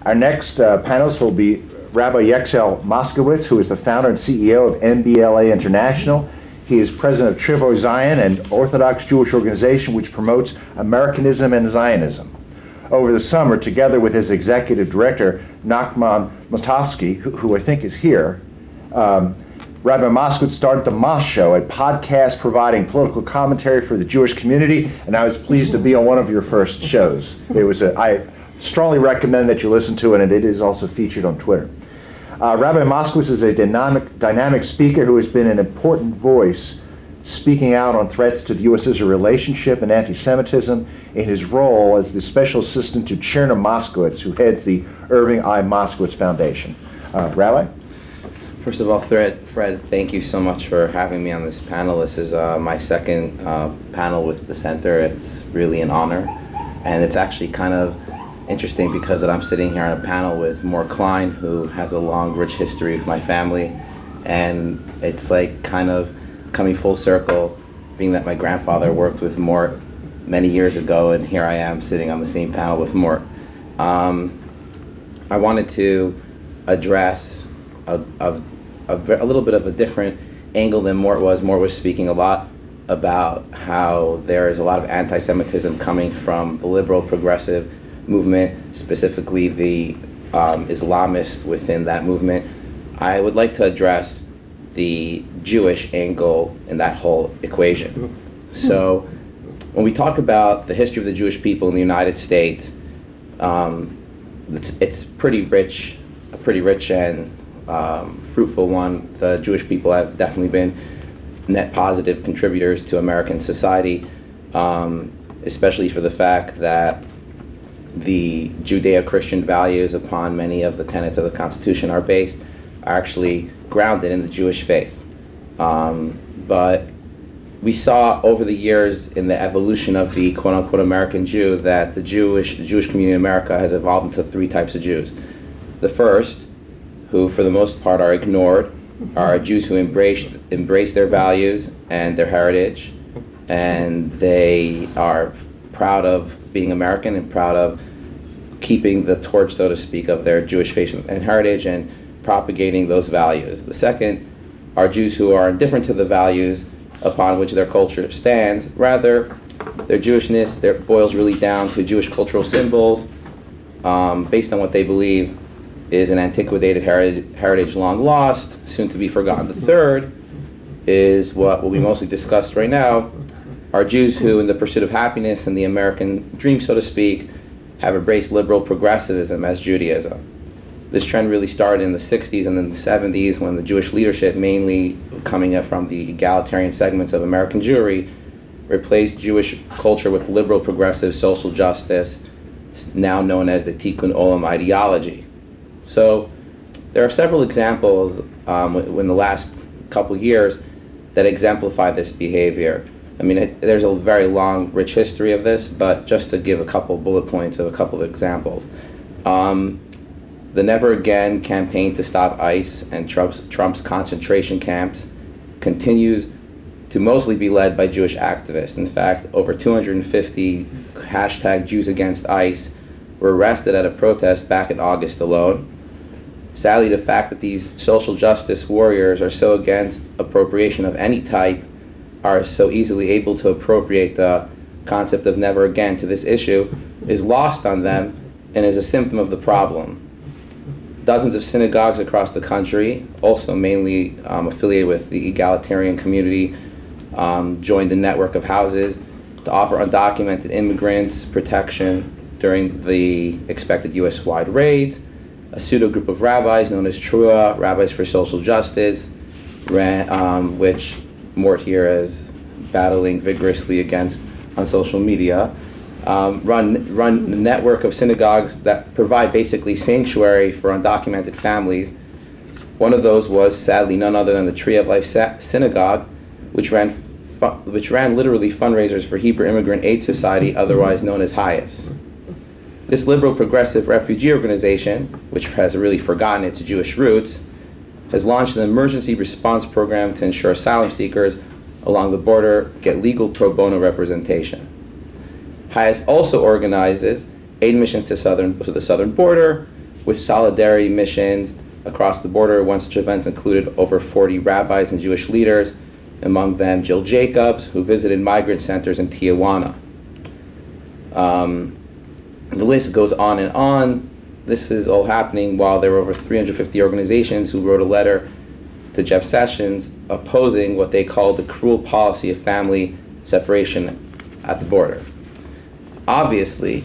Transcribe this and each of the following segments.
Our next panelist will be Rabbi Yechezkel Moskowitz, who is the founder and CEO of MBLA International. He is president of Trivo Zion, an Orthodox Jewish organization which promotes Americanism and Zionism. Over the summer, together with his executive director, Nachman Motovsky, who I think is here, Rabbi Moskowitz started the Mos Show, a podcast providing political commentary for the Jewish community, and I was pleased to be on one of your first shows. I strongly recommend that you listen to it, and it is also featured on Twitter. Rabbi Moskowitz is a dynamic speaker who has been an important voice speaking out on threats to the U.S.-Israel relationship and anti-Semitism in his role as the special assistant to Chairman Moskowitz, who heads the Irving I. Moskowitz Foundation. Rabbi? First of all, Fred, thank you so much for having me on this panel. This is my second panel with the center. It's really an honor, and it's actually kind of interesting because I'm sitting here on a panel with Morton Klein, who has a long, rich history with my family, and it's like kind of coming full circle, being that my grandfather worked with Mort many years ago, and here I am sitting on the same panel with Mort. I wanted to address a little bit of a different angle than Mort was. Mort was speaking a lot about how there is a lot of anti-Semitism coming from the liberal progressive movement, specifically the Islamists within that movement. I would like to address the Jewish angle in that whole equation. So when we talk about the history of the Jewish people in the United States, it's pretty rich and fruitful one. The Jewish people have definitely been net positive contributors to American society, especially for the fact that the Judeo-Christian values upon many of the tenets of the Constitution are actually grounded in the Jewish faith. But we saw over the years in the evolution of the quote-unquote American Jew that the Jewish community in America has evolved into three types of Jews. The first, who for the most part are ignored, are Jews who embrace their values and their heritage, and they are proud of being American and proud of keeping the torch, so to speak, of their Jewish faith and heritage and propagating those values. The second are Jews who are indifferent to the values upon which their culture stands. Rather, their Jewishness boils really down to Jewish cultural symbols based on what they believe is an antiquated heritage long lost, soon to be forgotten. The third is what will be mostly discussed right now, are Jews who, in the pursuit of happiness and the American dream, so to speak, have embraced liberal progressivism as Judaism. This trend really started in the 60s and then the 70s when the Jewish leadership, mainly coming from the egalitarian segments of American Jewry, replaced Jewish culture with liberal progressive social justice, now known as the Tikkun Olam ideology. So there are several examples in the last couple years that exemplify this behavior. I mean, there's a very long, rich history of this, but just to give a couple bullet points of a couple of examples. The Never Again campaign to stop ICE and Trump's concentration camps continues to mostly be led by Jewish activists. In fact, over 250 hashtag Jews Against ICE were arrested at a protest back in August alone. Sadly, the fact that these social justice warriors are so against appropriation of any type, are so easily able to appropriate the concept of never again to this issue, is lost on them and is a symptom of the problem. Dozens of synagogues across the country, also mainly affiliated with the egalitarian community, joined the network of houses to offer undocumented immigrants protection during the expected U.S.-wide raids. A pseudo-group of rabbis known as Trua, Rabbis for Social Justice, which Mort here is battling vigorously against on social media, run a network of synagogues that provide basically sanctuary for undocumented families. One of those was, sadly, none other than the Tree of Life Synagogue, which ran literally fundraisers for Hebrew Immigrant Aid Society, otherwise known as HIAS. This liberal progressive refugee organization, which has really forgotten its Jewish roots, has launched an emergency response program to ensure asylum seekers along the border get legal pro bono representation. HIAS also organizes aid missions to the southern border, with solidarity missions across the border. One such events included over 40 rabbis and Jewish leaders, among them Jill Jacobs, who visited migrant centers in Tijuana. The list goes on and on. This is all happening while there were over 350 organizations who wrote a letter to Jeff Sessions opposing what they called the cruel policy of family separation at the border. Obviously,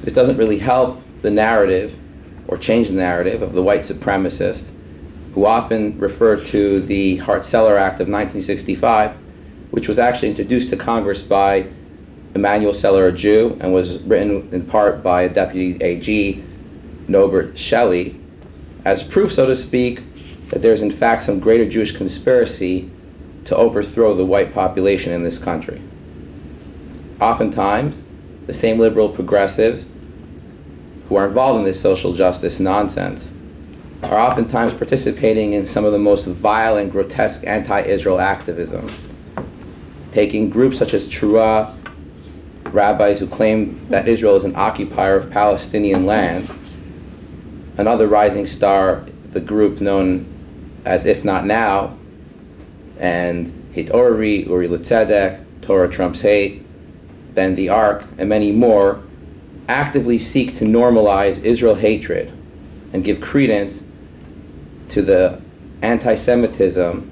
this doesn't really help the narrative or change the narrative of the white supremacists who often refer to the Hart-Celler Act of 1965, which was actually introduced to Congress by Emanuel Celler, a Jew, and was written in part by a deputy AG, Norbert Shelley, as proof, so to speak, that there's in fact some greater Jewish conspiracy to overthrow the white population in this country. Oftentimes, the same liberal progressives who are involved in this social justice nonsense are oftentimes participating in some of the most vile and grotesque anti-Israel activism, taking groups such as Trua, rabbis who claim that Israel is an occupier of Palestinian land, another rising star, the group known as If Not Now, and Hit Uri, Uri L'Tzedek, Torah Trumps Hate, Bend the Ark, and many more, actively seek to normalize Israel hatred and give credence to the anti-Semitism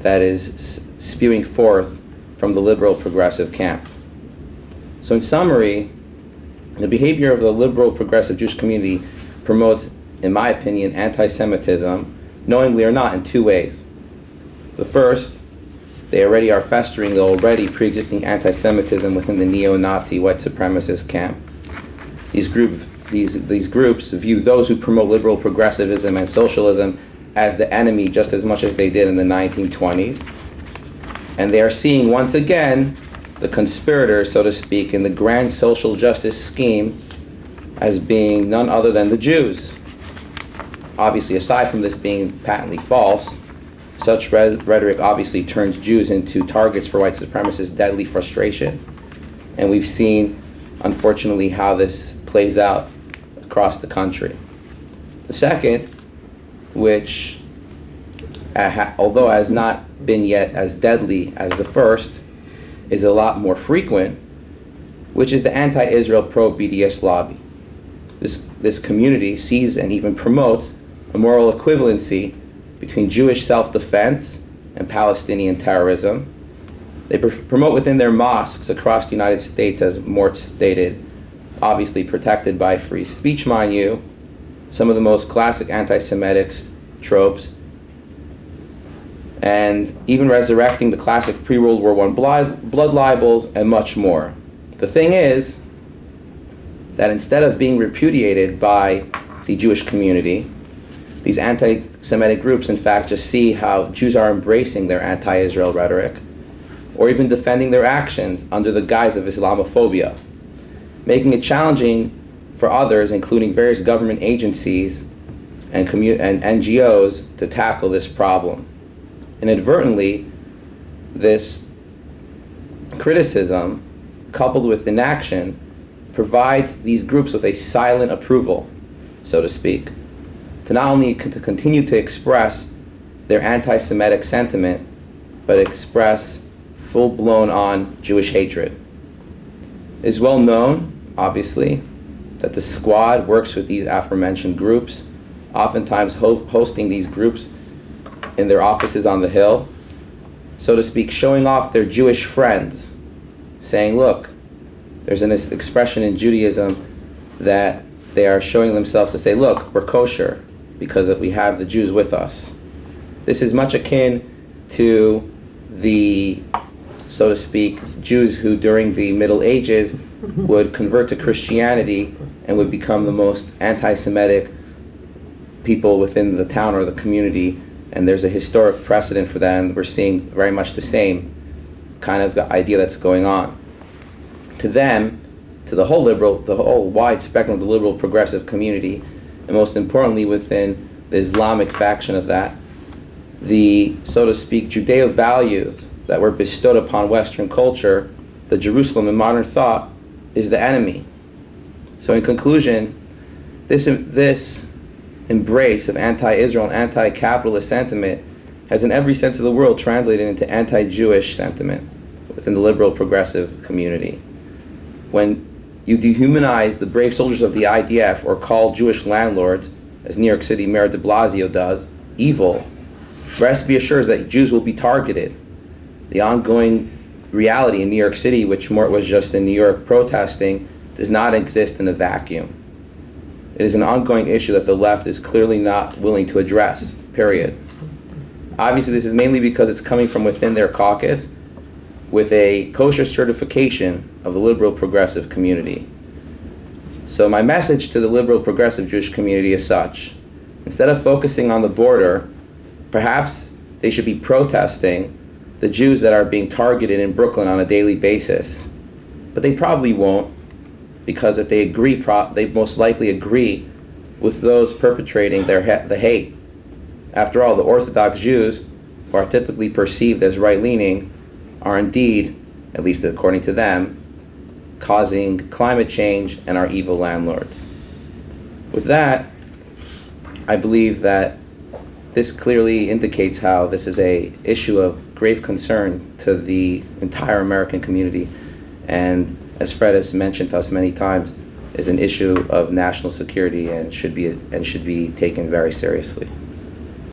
that is spewing forth from the liberal progressive camp. So in summary, the behavior of the liberal progressive Jewish community promotes, in my opinion, anti-Semitism, knowingly or not, in two ways. The first, they already are festering the already pre-existing anti-Semitism within the neo-Nazi white supremacist camp. These groups view those who promote liberal progressivism and socialism as the enemy just as much as they did in the 1920s. And they are seeing once again the conspirators, so to speak, in the grand social justice scheme as being none other than the Jews. Obviously, aside from this being patently false, such rhetoric obviously turns Jews into targets for white supremacists' deadly frustration. And we've seen, unfortunately, how this plays out across the country. The second, which, although has not been yet as deadly as the first, is a lot more frequent, which is the Anti-Israel Pro Bds Lobby. This community sees and even promotes a moral equivalency between Jewish self-defense and Palestinian terrorism. They promote within their mosques across the United States, as Mort stated, obviously protected by free speech, mind you, some of the most classic anti-Semitic tropes, and even resurrecting the classic pre-World War I blood libels and much more. The thing is that instead of being repudiated by the Jewish community, these anti-Semitic groups in fact just see how Jews are embracing their anti-Israel rhetoric, or even defending their actions under the guise of Islamophobia, making it challenging for others, including various government agencies and NGOs, to tackle this problem. Inadvertently, this criticism, coupled with inaction, provides these groups with a silent approval, so to speak, to not only to continue to express their anti-Semitic sentiment, but express full-blown on Jewish hatred. It is well known, obviously, that the squad works with these aforementioned groups, oftentimes hosting these groups in their offices on the Hill, so to speak, showing off their Jewish friends, saying, look, there's an expression in Judaism that they are showing themselves to say, look, we're kosher because we have the Jews with us. This is much akin to the, so to speak, Jews who during the Middle Ages would convert to Christianity and would become the most anti-Semitic people within the town or the community. And there's a historic precedent for that, and we're seeing very much the same kind of idea that's going on. To them, to the whole wide spectrum of the liberal progressive community, and most importantly within the Islamic faction of that, the, so to speak, Judeo values that were bestowed upon Western culture, the Jerusalem in modern thought, is the enemy. So in conclusion, This embrace of anti-Israel and anti-capitalist sentiment has in every sense of the word translated into anti-Jewish sentiment within the liberal progressive community. When you dehumanize the brave soldiers of the IDF or call Jewish landlords, as New York City Mayor de Blasio does, evil, rest be assured that Jews will be targeted. The ongoing reality in New York City, which Mort was just in New York protesting, does not exist in a vacuum. It is an ongoing issue that the left is clearly not willing to address, period. Obviously, this is mainly because it's coming from within their caucus with a kosher certification of the liberal progressive community. So my message to the liberal progressive Jewish community is such: instead of focusing on the border, perhaps they should be protesting the Jews that are being targeted in Brooklyn on a daily basis. But they probably won't, because if they agree, they most likely agree with those perpetrating the hate. After all, the Orthodox Jews, who are typically perceived as right-leaning, are indeed, at least according to them, causing climate change and are evil landlords. With that, I believe that this clearly indicates how this is an issue of grave concern to the entire American community, and as Fred has mentioned to us many times, is an issue of national security and should be taken very seriously.